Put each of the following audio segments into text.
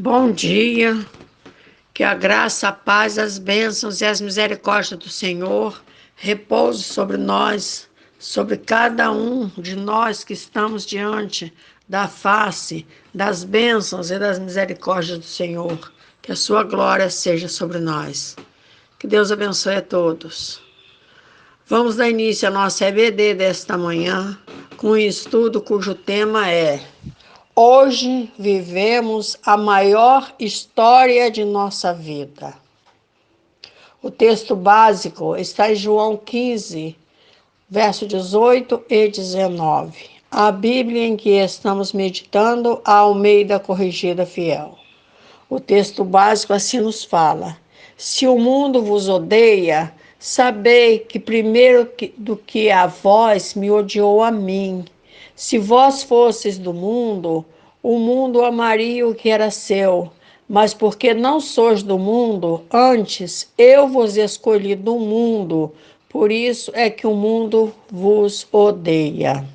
Bom dia, que a graça, a paz, as bênçãos e as misericórdias do Senhor repouse sobre nós, sobre cada um de nós que estamos diante da face das bênçãos e das misericórdias do Senhor. Que a sua glória seja sobre nós. Que Deus abençoe a todos. Vamos dar início à nossa EBD desta manhã com um estudo cujo tema é: hoje vivemos a maior história de nossa vida. O texto básico está em João 15, verso 18 e 19. A Bíblia em que estamos meditando, a Almeida Corrigida Fiel. O texto básico assim nos fala: se o mundo vos odeia, sabei que primeiro do que a vós me odiou a mim. Se vós fosseis do mundo, o mundo amaria o que era seu. Mas porque não sois do mundo, antes eu vos escolhi do mundo, por isso é que o mundo vos odeia.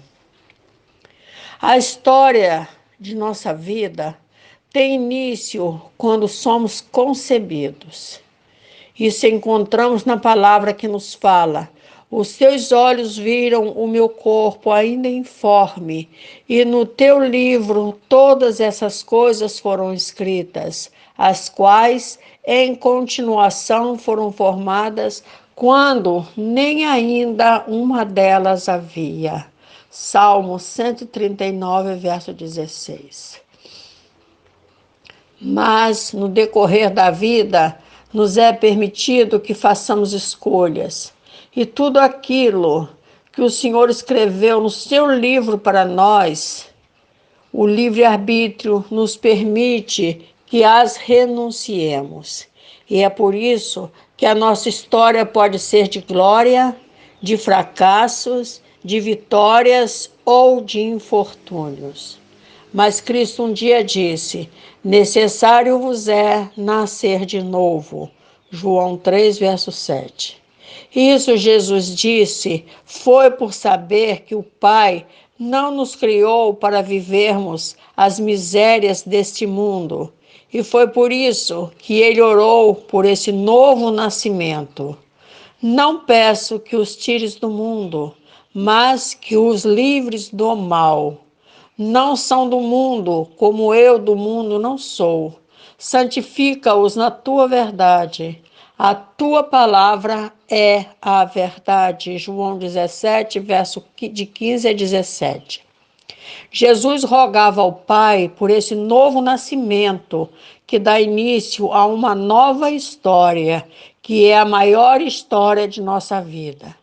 A história de nossa vida tem início quando somos concebidos. Isso encontramos na palavra que nos fala: os teus olhos viram o meu corpo ainda informe, e no teu livro todas essas coisas foram escritas, as quais em continuação foram formadas quando nem ainda uma delas havia. Salmo 139, verso 16. Mas, no decorrer da vida, nos é permitido que façamos escolhas. E tudo aquilo que o Senhor escreveu no seu livro para nós, o livre-arbítrio nos permite que as renunciemos. E é por isso que a nossa história pode ser de glória, de fracassos, de vitórias ou de infortúnios. Mas Cristo um dia disse: necessário vos é nascer de novo. João 3, verso 7. Isso Jesus disse foi por saber que o Pai não nos criou para vivermos as misérias deste mundo. E foi por isso que ele orou por esse novo nascimento. Não peço que os tires do mundo, mas que os livres do mal. Não são do mundo, como eu do mundo não sou. Santifica-os na tua verdade. A tua palavra é a verdade. João 17, verso de 15 a 17. Jesus rogava ao Pai por esse novo nascimento que dá início a uma nova história, que é a maior história de nossa vida.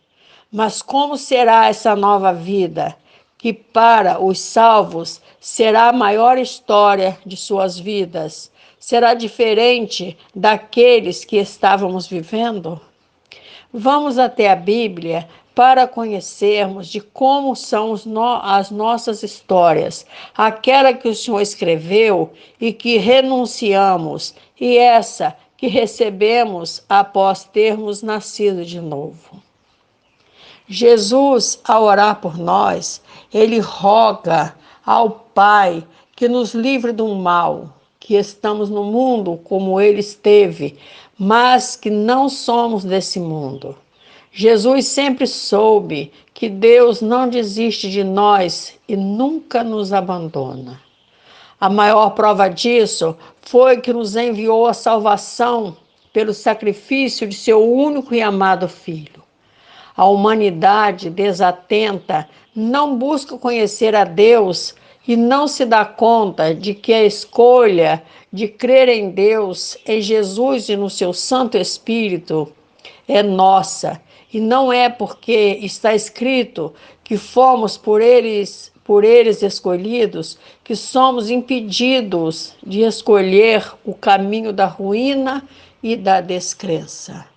Mas como será essa nova vida, que para os salvos será a maior história de suas vidas? Será diferente daqueles que estávamos vivendo? Vamos até a Bíblia para conhecermos de como são as nossas histórias, aquela que o Senhor escreveu e que renunciamos, e essa que recebemos após termos nascido de novo. Jesus, ao orar por nós, ele roga ao Pai que nos livre do mal, que estamos no mundo como ele esteve, mas que não somos desse mundo. Jesus sempre soube que Deus não desiste de nós e nunca nos abandona. A maior prova disso foi que nos enviou a salvação pelo sacrifício de seu único e amado Filho. A humanidade desatenta não busca conhecer a Deus e não se dá conta de que a escolha de crer em Deus, em Jesus e no seu Santo Espírito é nossa. E não é porque está escrito que fomos por eles escolhidos que somos impedidos de escolher o caminho da ruína e da descrença.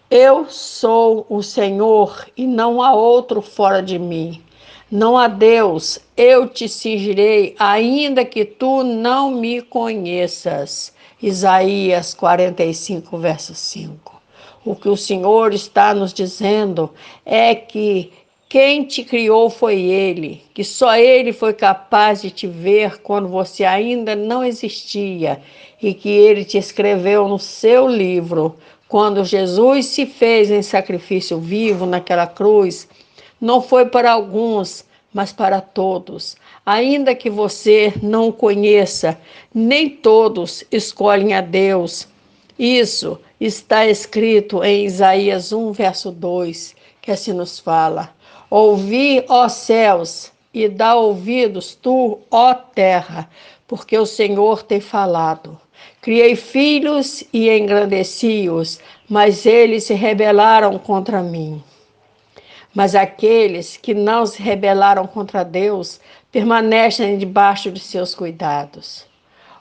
Eu sou o Senhor e não há outro fora de mim. Não há Deus, eu te cingirei, ainda que tu não me conheças. Isaías 45, verso 5. O que o Senhor está nos dizendo é que Quem te criou foi Ele, que só Ele foi capaz de te ver quando você ainda não existia e que Ele te escreveu no seu livro. Quando Jesus se fez em sacrifício vivo naquela cruz, não foi para alguns, mas para todos. Ainda que você não o conheça, nem todos escolhem a Deus. Isso está escrito em Isaías 1, verso 2, que assim nos fala: Ouvi, ó céus, e dá ouvidos tu, ó terra, porque o Senhor tem falado. Criei filhos e engrandeci-os, mas eles se rebelaram contra mim. Mas aqueles que não se rebelaram contra Deus permanecem debaixo de seus cuidados.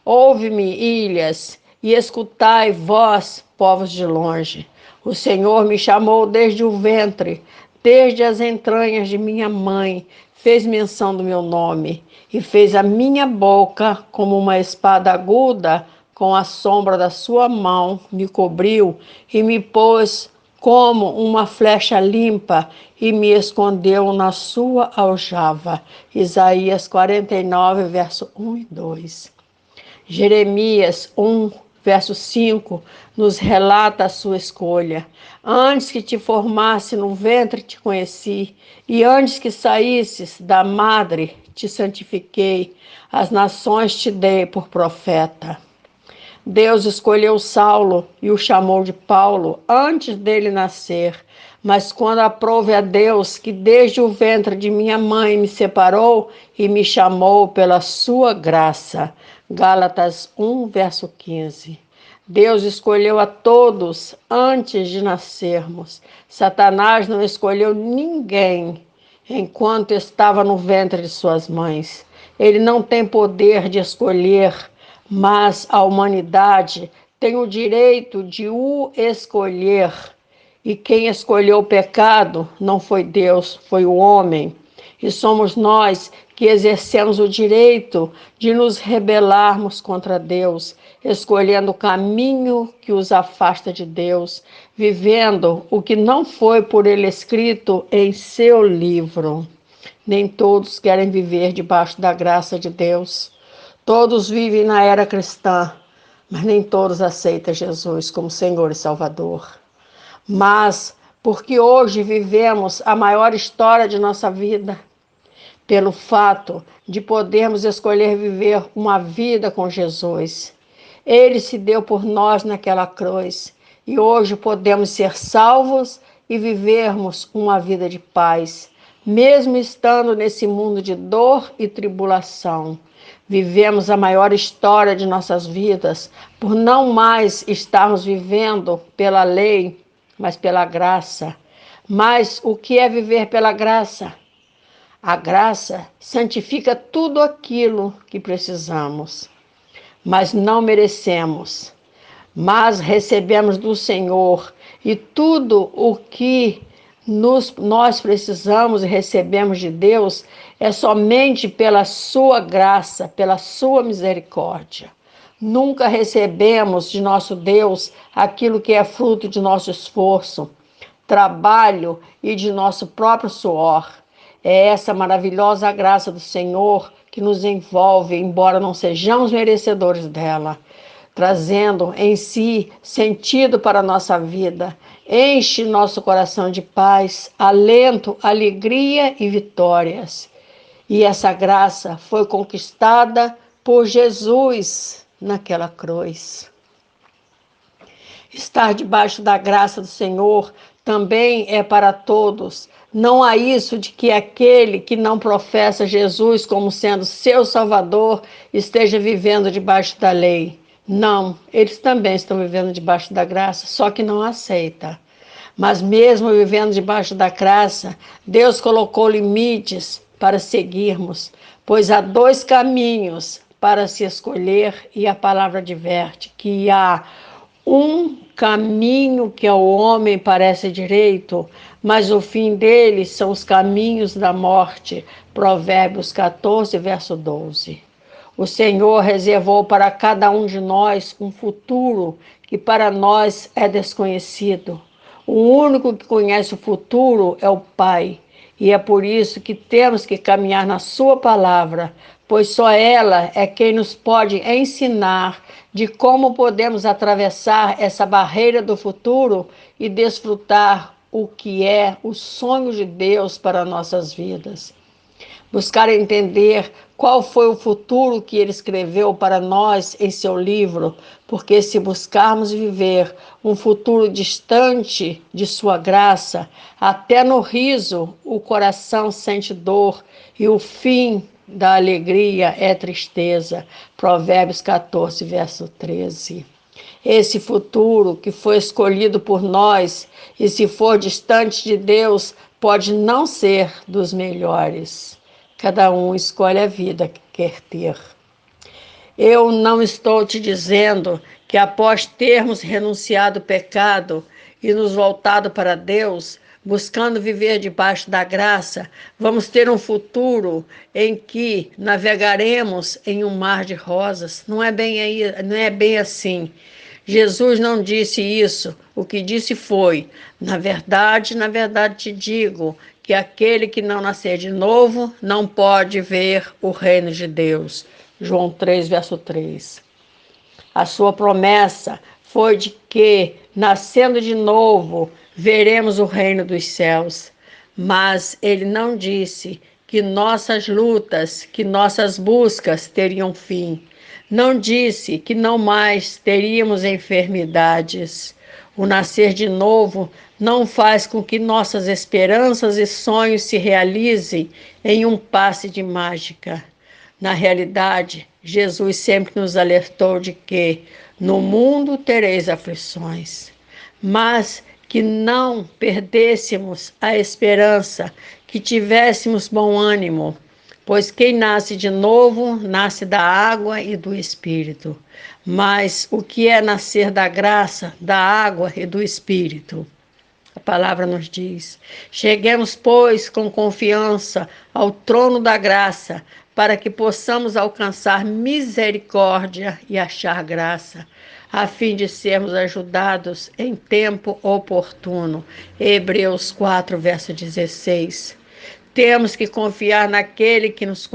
Ouve-me, ilhas, e escutai, vós, povos de longe. O Senhor me chamou desde o ventre, desde as entranhas de minha mãe, fez menção do meu nome, e fez a minha boca como uma espada aguda, com a sombra da sua mão me cobriu e me pôs como uma flecha limpa e me escondeu na sua aljava. Isaías 49, verso 1 e 2. Jeremias 1, verso 5, nos relata a sua escolha. Antes que te formasse no ventre te conheci, e antes que saísses da madre te santifiquei, as nações te dei por profeta. Deus escolheu Saulo e o chamou de Paulo antes dele nascer. Mas quando aprove a Deus, que desde o ventre de minha mãe me separou e me chamou pela sua graça. Gálatas 1, verso 15. Deus escolheu a todos antes de nascermos. Satanás não escolheu ninguém enquanto estava no ventre de suas mães. Ele não tem poder de escolher, mas a humanidade tem o direito de o escolher. E quem escolheu o pecado não foi Deus, foi o homem. E somos nós que exercemos o direito de nos rebelarmos contra Deus, escolhendo o caminho que os afasta de Deus, vivendo o que não foi por ele escrito em seu livro. Nem todos querem viver debaixo da graça de Deus. Todos vivem na era cristã, mas nem todos aceitam Jesus como Senhor e Salvador. Mas porque hoje vivemos a maior história de nossa vida, pelo fato de podermos escolher viver uma vida com Jesus. Ele se deu por nós naquela cruz e hoje podemos ser salvos e vivermos uma vida de paz, mesmo estando nesse mundo de dor e tribulação. Vivemos a maior história de nossas vidas por não mais estarmos vivendo pela lei, mas pela graça. Mas o que é viver pela graça? A graça santifica tudo aquilo que precisamos, mas não merecemos, mas recebemos do Senhor, e tudo o que nós precisamos e recebemos de Deus é somente pela sua graça, pela sua misericórdia. Nunca recebemos de nosso Deus aquilo que é fruto de nosso esforço, trabalho e de nosso próprio suor. É essa maravilhosa graça do Senhor que nos envolve, embora não sejamos merecedores dela, trazendo em si sentido para a nossa vida. Enche nosso coração de paz, alento, alegria e vitórias. E essa graça foi conquistada por Jesus naquela cruz. Estar debaixo da graça do Senhor também é para todos. Não há isso de que aquele que não professa Jesus como sendo seu Salvador esteja vivendo debaixo da lei. Não, eles também estão vivendo debaixo da graça, só que não aceita. Mas mesmo vivendo debaixo da graça, Deus colocou limites para seguirmos, pois há dois caminhos para se escolher e a palavra adverte que há um caminho que ao homem parece direito, mas o fim dele são os caminhos da morte. Provérbios 14, verso 12. O Senhor reservou para cada um de nós um futuro que para nós é desconhecido. O único que conhece o futuro é o Pai. E é por isso que temos que caminhar na sua palavra, pois só ela é quem nos pode ensinar de como podemos atravessar essa barreira do futuro e desfrutar o que é o sonho de Deus para nossas vidas. Buscar entender qual foi o futuro que ele escreveu para nós em seu livro, porque se buscarmos viver um futuro distante de sua graça, até no riso o coração sente dor e o fim da alegria é tristeza. Provérbios 14, verso 13. Esse futuro que foi escolhido por nós, e se for distante de Deus, pode não ser dos melhores. Cada um escolhe a vida que quer ter. Eu não estou te dizendo que após termos renunciado ao pecado e nos voltado para Deus, buscando viver debaixo da graça, vamos ter um futuro em que navegaremos em um mar de rosas. Não é bem assim. Jesus não disse isso. O que disse foi: na verdade te digo que aquele que não nascer de novo não pode ver o reino de Deus. João 3, verso 3. A sua promessa foi de que, nascendo de novo, veremos o reino dos céus. Mas ele não disse que nossas lutas, que nossas buscas teriam fim. Não disse que não mais teríamos enfermidades. O nascer de novo não faz com que nossas esperanças e sonhos se realizem em um passe de mágica. Na realidade, Jesus sempre nos alertou de que no mundo tereis aflições, mas que não perdêssemos a esperança, que tivéssemos bom ânimo, pois quem nasce de novo, nasce da água e do Espírito. Mas o que é nascer da graça, da água e do Espírito? A palavra nos diz: cheguemos, pois, com confiança ao trono da graça, para que possamos alcançar misericórdia e achar graça, a fim de sermos ajudados em tempo oportuno. Hebreus 4, verso 16. Temos que confiar naquele que nos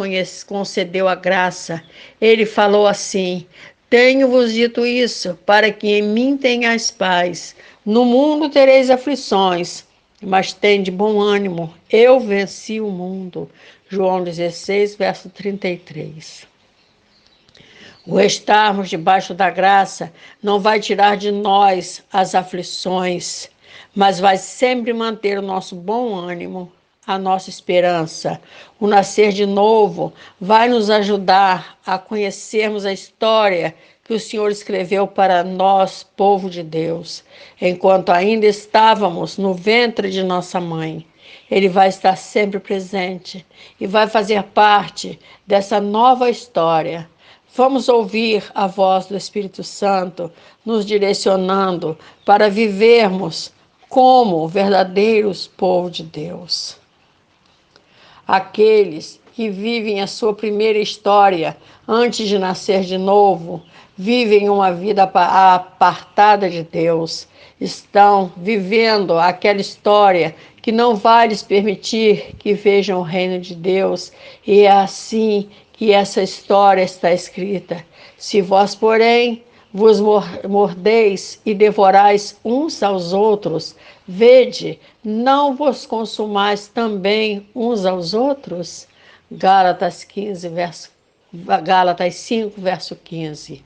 concedeu a graça. Ele falou assim: tenho-vos dito isso, para que em mim tenhais paz. No mundo tereis aflições, mas tende bom ânimo. Eu venci o mundo. João 16, verso 33. O estarmos debaixo da graça não vai tirar de nós as aflições, mas vai sempre manter o nosso bom ânimo, a nossa esperança. O nascer de novo vai nos ajudar a conhecermos a história que o Senhor escreveu para nós, povo de Deus, enquanto ainda estávamos no ventre de nossa mãe. Ele vai estar sempre presente e vai fazer parte dessa nova história. Vamos ouvir a voz do Espírito Santo nos direcionando para vivermos como verdadeiros povo de Deus. Aqueles que vivem a sua primeira história antes de nascer de novo, vivem uma vida apartada de Deus, estão vivendo aquela história que não vai lhes permitir que vejam o reino de Deus, e é assim que essa história está escrita. Se vós, porém, vos mordeis e devorais uns aos outros, vede, não vos consumais também uns aos outros? Gálatas 5, verso 15.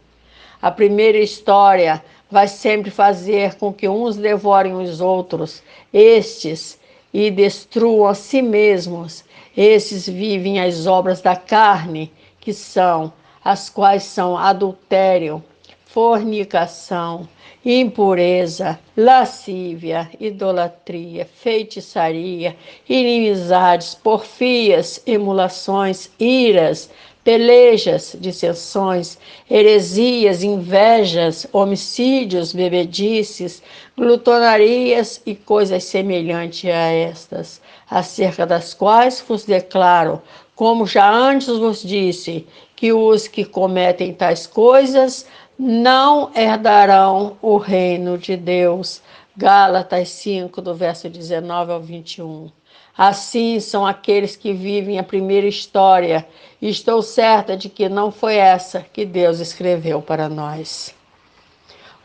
A primeira história vai sempre fazer com que uns devorem os outros, estes, e destruam a si mesmos. Esses vivem as obras da carne, que são, as quais são adultério, fornicação, impureza, lascívia, idolatria, feitiçaria, inimizades, porfias, emulações, iras, pelejas, dissensões, heresias, invejas, homicídios, bebedices, glutonarias e coisas semelhantes a estas, acerca das quais vos declaro, como já antes vos disse, que os que cometem tais coisas não herdarão o reino de Deus. Gálatas 5, do verso 19 ao 21. Assim são aqueles que vivem a primeira história, e estou certa de que não foi essa que Deus escreveu para nós.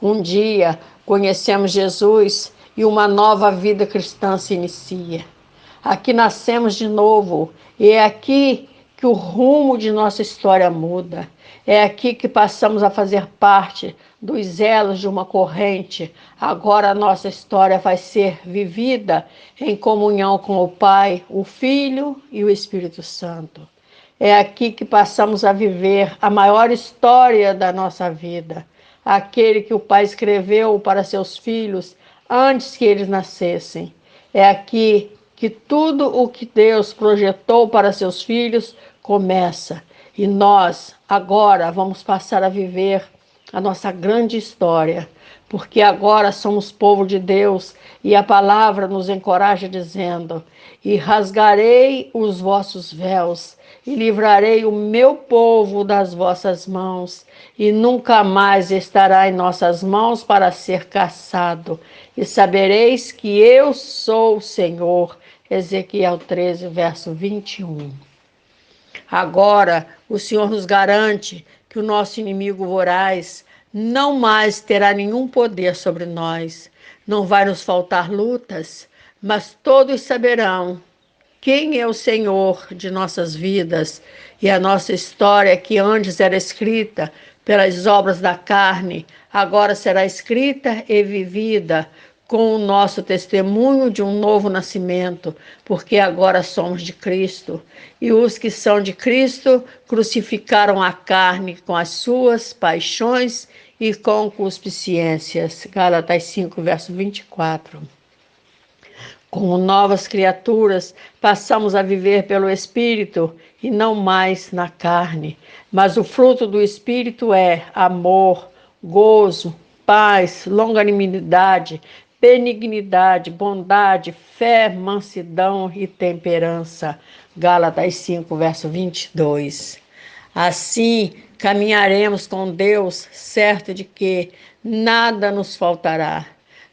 Um dia conhecemos Jesus e uma nova vida cristã se inicia. Aqui nascemos de novo e é aqui que o rumo de nossa história muda. É aqui que passamos a fazer parte dos elos de uma corrente. Agora a nossa história vai ser vivida em comunhão com o Pai, o Filho e o Espírito Santo. É aqui que passamos a viver a maior história da nossa vida, aquele que o Pai escreveu para seus filhos antes que eles nascessem. É aqui que tudo o que Deus projetou para seus filhos começa. E nós, agora, vamos passar a viver a nossa grande história, porque agora somos povo de Deus e a palavra nos encoraja dizendo: e rasgarei os vossos véus e livrarei o meu povo das vossas mãos, e nunca mais estará em nossas mãos para ser caçado, e sabereis que eu sou o Senhor. Ezequiel 13, verso 21. Agora, o Senhor nos garante que o nosso inimigo voraz não mais terá nenhum poder sobre nós. Não vai nos faltar lutas, mas todos saberão quem é o Senhor de nossas vidas e a nossa história, que antes era escrita pelas obras da carne, agora será escrita e vivida com o nosso testemunho de um novo nascimento, porque agora somos de Cristo. E os que são de Cristo crucificaram a carne com as suas paixões e concupiscências. Gálatas 5, verso 24. Como novas criaturas, passamos a viver pelo Espírito e não mais na carne. Mas o fruto do Espírito é amor, gozo, paz, longanimidade, benignidade, bondade, fé, mansidão e temperança. Gálatas 5, verso 22. Assim, caminharemos com Deus, certo de que nada nos faltará.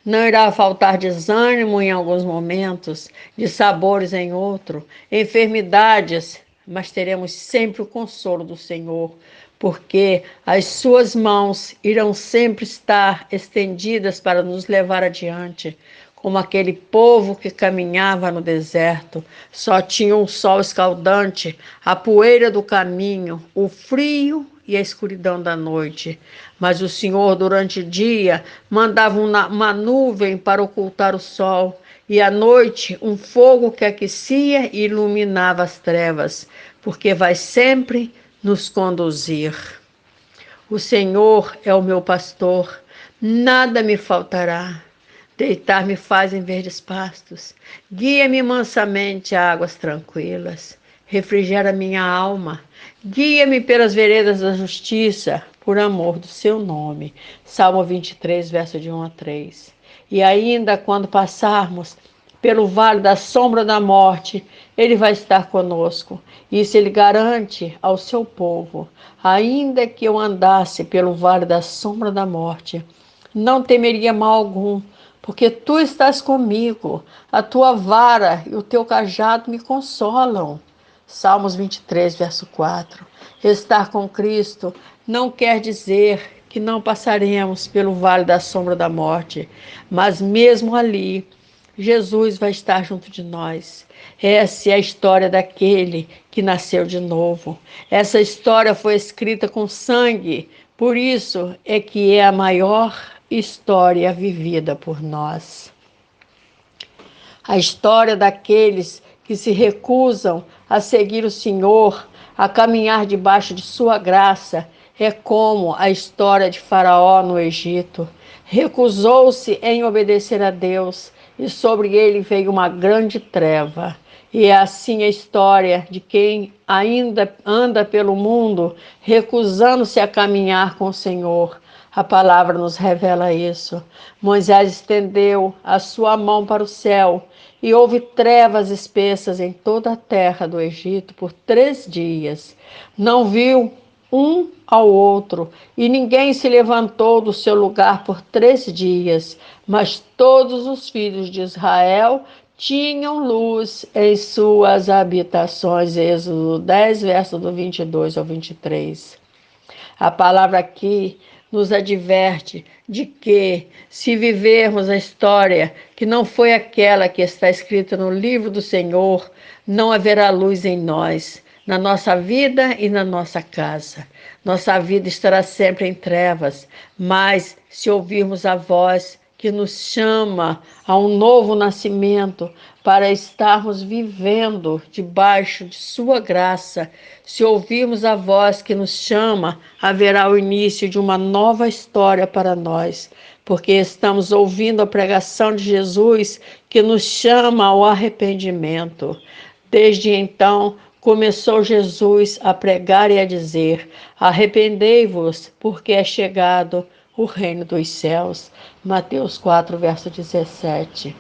Não irá faltar desânimo em alguns momentos, de sabores em outro, enfermidades, mas teremos sempre o consolo do Senhor, porque as suas mãos irão sempre estar estendidas para nos levar adiante, como aquele povo que caminhava no deserto, só tinha um sol escaldante, a poeira do caminho, o frio e a escuridão da noite. Mas o Senhor, durante o dia, mandava uma nuvem para ocultar o sol, e à noite um fogo que aquecia e iluminava as trevas, porque vai sempre nos conduzir. O Senhor é o meu pastor, nada me faltará. Deitar-me faz em verdes pastos, guia-me mansamente a águas tranquilas, refrigera minha alma, guia-me pelas veredas da justiça, por amor do seu nome. Salmo 23, verso de 1 a 3. E ainda quando passarmos pelo vale da sombra da morte, ele vai estar conosco. Isso ele garante ao seu povo. Ainda que eu andasse pelo vale da sombra da morte, não temeria mal algum, porque tu estás comigo, a tua vara e o teu cajado me consolam. Salmos 23, verso 4. Estar com Cristo não quer dizer que não passaremos pelo vale da sombra da morte, mas mesmo ali, Jesus vai estar junto de nós. Essa é a história daquele que nasceu de novo. Essa história foi escrita com sangue, por isso é que é a maior história vivida por nós. A história daqueles que se recusam a seguir o Senhor, a caminhar debaixo de sua graça, é como a história de Faraó no Egito. Recusou-se em obedecer a Deus e sobre ele veio uma grande treva. E é assim a história de quem ainda anda pelo mundo, recusando-se a caminhar com o Senhor. A palavra nos revela isso. Moisés estendeu a sua mão para o céu e houve trevas espessas em toda a terra do Egito por 3 dias. Não viu um ao outro, e ninguém se levantou do seu lugar por 3 dias, mas todos os filhos de Israel tinham luz em suas habitações. Êxodo 10, verso do 22 ao 23. A palavra aqui nos adverte de que, se vivermos a história que não foi aquela que está escrita no livro do Senhor, não haverá luz em nós, na nossa vida e na nossa casa. Nossa vida estará sempre em trevas, mas se ouvirmos a voz que nos chama a um novo nascimento, para estarmos vivendo debaixo de sua graça, se ouvirmos a voz que nos chama, haverá o início de uma nova história para nós, porque estamos ouvindo a pregação de Jesus que nos chama ao arrependimento. Desde então, começou Jesus a pregar e a dizer: arrependei-vos, porque é chegado o reino dos céus. Mateus 4, verso 17.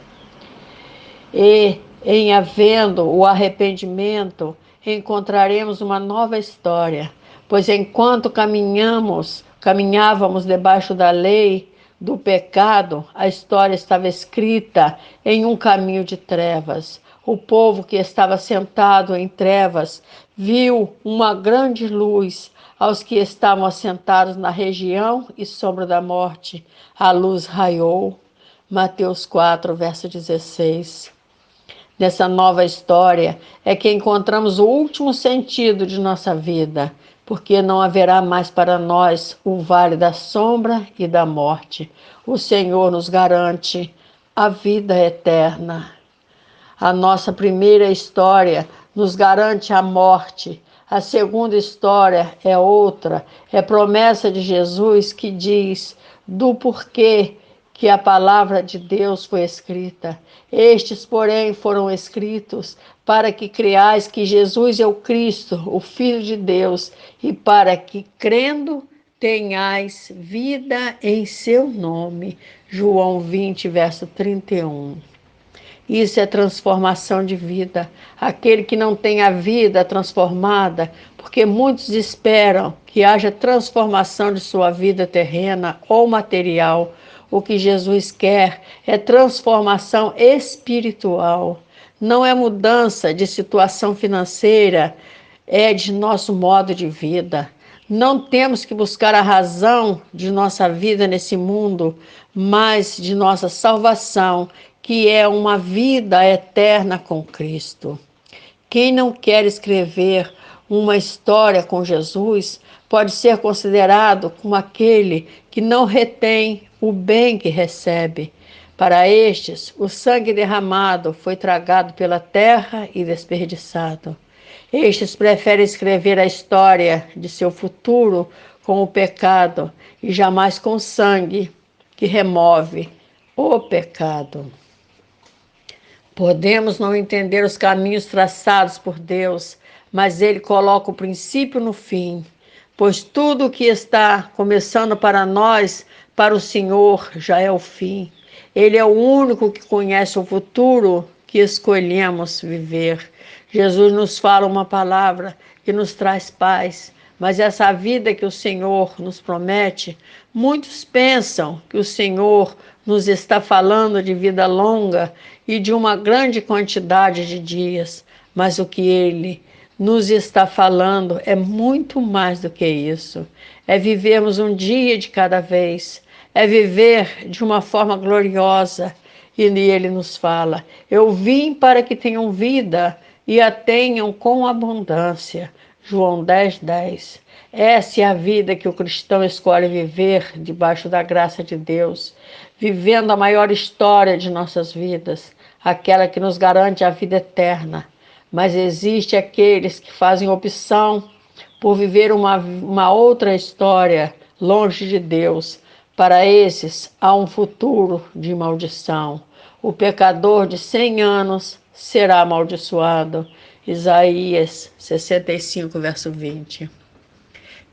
E, em havendo o arrependimento, encontraremos uma nova história, pois enquanto caminhávamos debaixo da lei do pecado, a história estava escrita em um caminho de trevas. O povo que estava sentado em trevas viu uma grande luz. Aos que estavam assentados na região e sombra da morte, a luz raiou. Mateus 4, verso 16. Nessa nova história é que encontramos o último sentido de nossa vida, porque não haverá mais para nós o vale da sombra e da morte. O Senhor nos garante a vida eterna. A nossa primeira história nos garante a morte. A segunda história é outra, é promessa de Jesus que diz do porquê que a palavra de Deus foi escrita. Estes, porém, foram escritos para que creais que Jesus é o Cristo, o Filho de Deus, e para que, crendo, tenhais vida em seu nome. João 20, verso 31. Isso é transformação de vida. Aquele que não tem a vida transformada, porque muitos esperam que haja transformação de sua vida terrena ou material. O que Jesus quer é transformação espiritual. Não é mudança de situação financeira, é de nosso modo de vida. Não temos que buscar a razão de nossa vida nesse mundo, mas de nossa salvação, que é uma vida eterna com Cristo. Quem não quer escrever uma história com Jesus pode ser considerado como aquele que não retém o bem que recebe. Para estes, o sangue derramado foi tragado pela terra e desperdiçado. Estes preferem escrever a história de seu futuro com o pecado e jamais com o sangue que remove o pecado. Podemos não entender os caminhos traçados por Deus, mas Ele coloca o princípio no fim, pois tudo o que está começando para nós, para o Senhor, já é o fim. Ele é o único que conhece o futuro que escolhemos viver. Jesus nos fala uma palavra que nos traz paz, mas essa vida que o Senhor nos promete, muitos pensam que o Senhor nos está falando de vida longa e de uma grande quantidade de dias, mas o que Ele nos está falando é muito mais do que isso. É vivermos um dia de cada vez, é viver de uma forma gloriosa. E Ele nos fala: eu vim para que tenham vida e a tenham com abundância. João 10, 10. Essa é a vida que o cristão escolhe viver debaixo da graça de Deus, vivendo a maior história de nossas vidas, aquela que nos garante a vida eterna. Mas existe aqueles que fazem opção por viver uma outra história longe de Deus. Para esses, há um futuro de maldição. O pecador de 100 anos será amaldiçoado. Isaías 65, verso 20.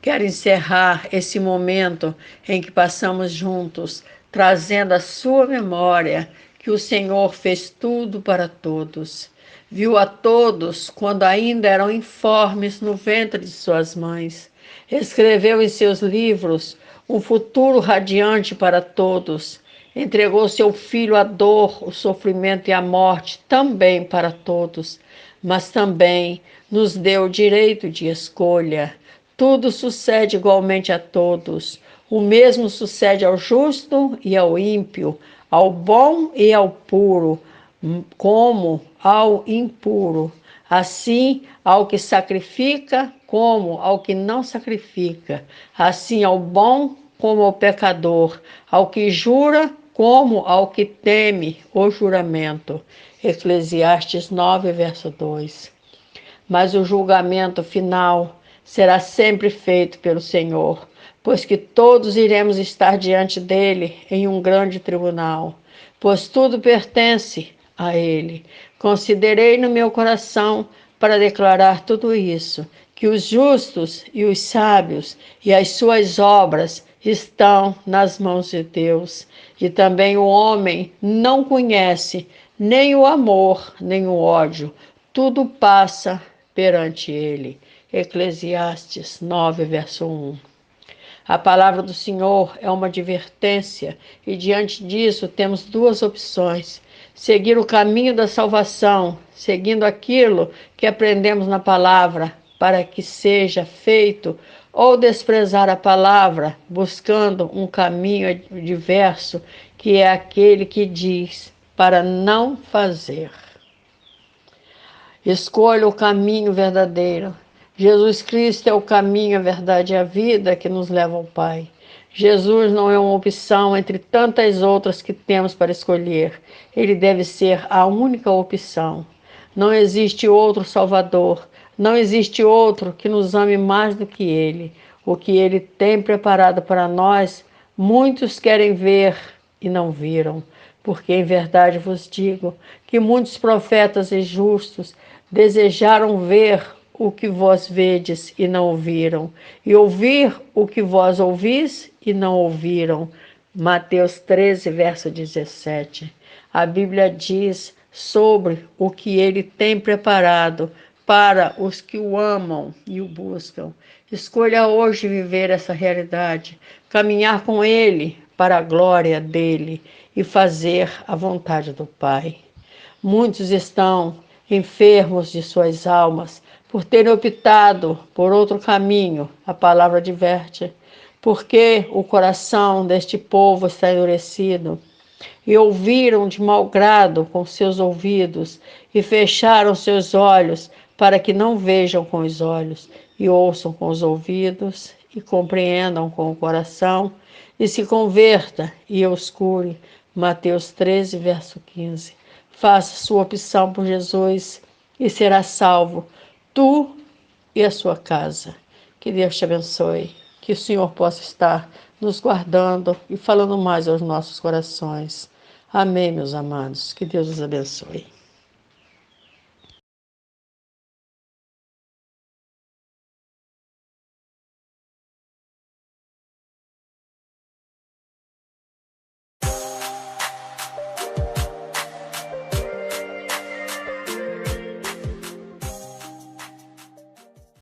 Quero encerrar esse momento em que passamos juntos, trazendo à sua memória que o Senhor fez tudo para todos. Viu a todos quando ainda eram informes no ventre de suas mães. Escreveu em seus livros um futuro radiante para todos. Entregou seu Filho à dor, o sofrimento e a morte também para todos, mas também nos deu o direito de escolha. Tudo sucede igualmente a todos. O mesmo sucede ao justo e ao ímpio, ao bom e ao puro, como ao impuro. Assim, ao que sacrifica, como ao que não sacrifica. Assim, ao bom como ao pecador, ao que jura, como ao que teme o juramento. Eclesiastes 9, verso 2. Mas o julgamento final será sempre feito pelo Senhor, pois que todos iremos estar diante dele em um grande tribunal, pois tudo pertence a ele. Considerei no meu coração para declarar tudo isso, que os justos e os sábios e as suas obras estão nas mãos de Deus. E também o homem não conhece nem o amor, nem o ódio. Tudo passa perante ele. Eclesiastes 9, verso 1. A palavra do Senhor é uma advertência e diante disso temos duas opções: seguir o caminho da salvação, seguindo aquilo que aprendemos na palavra para que seja feito, ou desprezar a palavra, buscando um caminho diverso, que é aquele que diz para não fazer. Escolha o caminho verdadeiro. Jesus Cristo é o caminho, a verdade e a vida que nos leva ao Pai. Jesus não é uma opção entre tantas outras que temos para escolher. Ele deve ser a única opção. Não existe outro Salvador. Não existe outro que nos ame mais do que Ele. O que Ele tem preparado para nós, muitos querem ver e não viram. Porque em verdade vos digo que muitos profetas e justos desejaram ver o que vós vedes e não ouviram, e ouvir o que vós ouvis e não ouviram. Mateus 13, verso 17. A Bíblia diz sobre o que ele tem preparado para os que o amam e o buscam. Escolha hoje viver essa realidade, caminhar com ele para a glória dele e fazer a vontade do Pai. Muitos estão enfermos de suas almas por terem optado por outro caminho. A palavra adverte, porque o coração deste povo está endurecido, e ouviram de mau grado com seus ouvidos, e fecharam seus olhos, para que não vejam com os olhos, e ouçam com os ouvidos, e compreendam com o coração, e se converta e eu os cure. Mateus 13, verso 15. Faça sua opção por Jesus e será salvo, tu e a sua casa. Que Deus te abençoe, que o Senhor possa estar nos guardando e falando mais aos nossos corações. Amém, meus amados. Que Deus os abençoe.